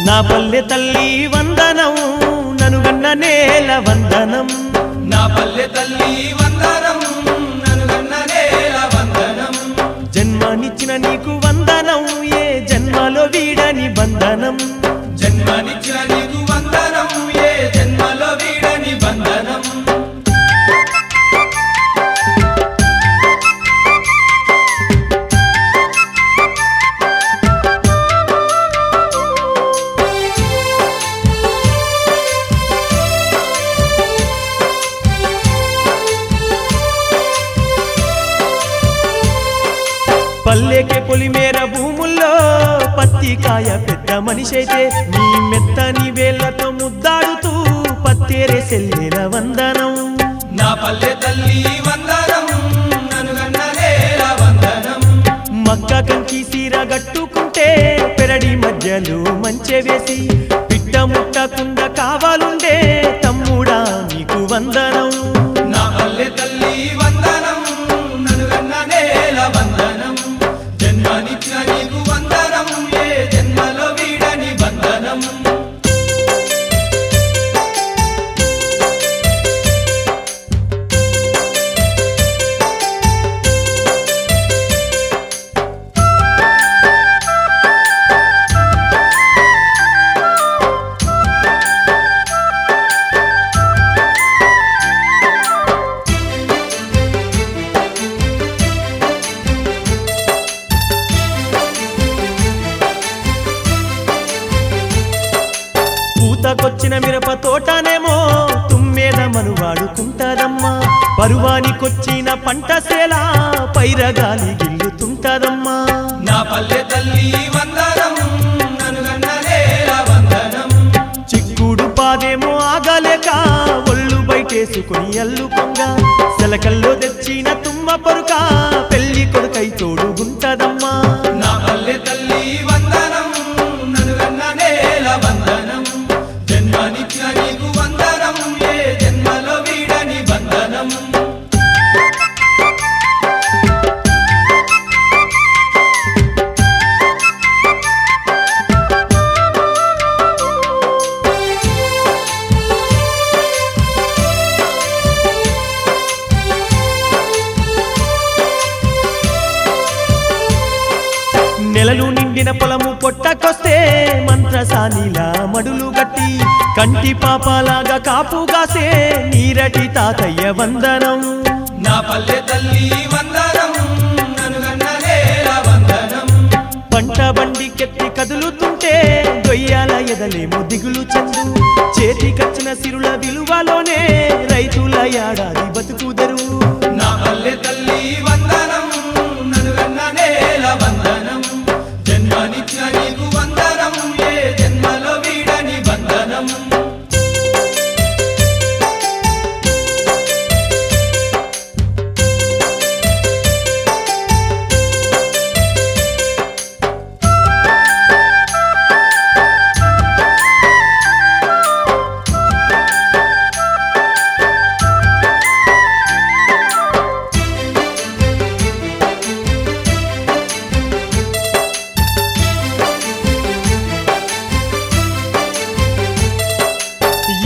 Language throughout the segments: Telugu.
నా పల్లె తల్లి వందనం ననుగన్న నేల వందనం నా పల్లె తల్లి వందనం ననుగన్న నేల వందనం జన్మనిచ్చిన నీకు వందనం ఏ జన్మలో వీడని బంధనం జన్మనిచ్చిన నీకు వందనం ఏ జన్మలో వీడని బంధనం పల్లెకే పొలిమేర భూముల్లో పత్తికాయ పెద్ద మనిషైతే నీ మెత్తని వేళ్లతో ముద్దాడుతూ పత్తేరే సెల్లెల వందనం నా పల్లె తల్లి వందనం ననుగన్న నేల వందనం మక్క కంకి సీర గట్టుకుంటే పెరడి మధ్యలో మంచె వేసి పిట్ట ముట్టకుండా కావాలుండే తమ్ముడా నీకు వందనం నా పల్లె తల్లి వందనం ననుగన్న నేల వందనం జన్మనిచ్చిన నీకు వందనం ఏ జన్మలో వీడని బంధనం పూతకొచ్చిన మిరప తోటనేమో తుమ్మేద మనువాడుకుంటదమ్మా పరువానికొచ్చిన పంట సేలా పైరగాలి గిల్లుతుంటదమ్మా నా పల్లె తల్లి వందనం ననుగన్న నేల వందనం చిక్కుడు పాదేమో ఆగలేక ఒళ్ళు బయటేసుకుని అల్లుకొంగ సెలకల్లో తెచ్చిన తుమ్మ పొరుక పెళ్లి కొడుకై తోడుగుంటదమ్మా నా పల్లె తల్లి వందనం ననుగన్న నేల వందనం జన్మనిచ్చిన నీకు వందనం ఏ జన్మలో వీడని బంధనం నెలలు నిండిన పొలము పొట్టకొస్తే మంత్రసానిలా మడులు గట్టి కంటి పాపలాగా కాపుగాసే నీరటి తాతయ్య వందనం నా పల్లె తల్లి వందనం ననుగన్న నేల వందనం పంట బండికెత్తి కదులుతుంటే దొయ్యాల ఎదలేమో దిగులు చెందు చేతికచ్చిన సిరుల విలువలోనే రైతుల ఏడాది బతుకుదరు నా పల్లె తల్లి వందనం ననుగన్న నేల వందనం జన్మనిచ్చిన నీకు వందనం ఏ జన్మలో వీడని బంధనం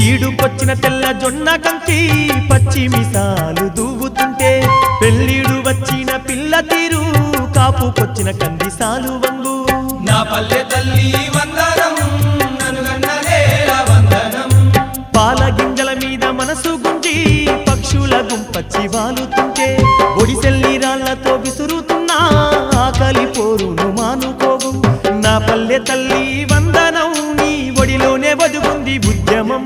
ఈడుకొచ్చిన తెల్ల జొన్న కంకి పచ్చి మిసాలు దూవుతుంటే పెళ్ళిడు వచ్చిన పిల్ల తీరు కాపుకొచ్చిన కందిసాలు వంగు నా పల్లె తల్లి వందనం ననుగన్న నేల వందనం పాల గింజల మీద మనసు గుంజి పక్షుల గుంపచ్చి వాలుతుంటే ఒడిసెల్లి రాళ్లతో విసురుతున్నా ఆకలి పోరును మానుకోవు నా పల్లె తల్లి వందనం నీ ఒడిలోనే వదుగుంది ఉద్యమం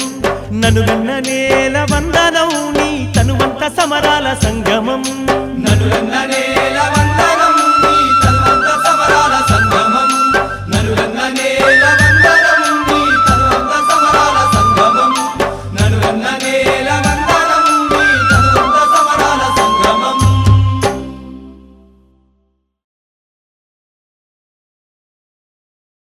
ననుగన్న నేల వందనం నీ తనువంత సమరాల సంగమం ననుగన్న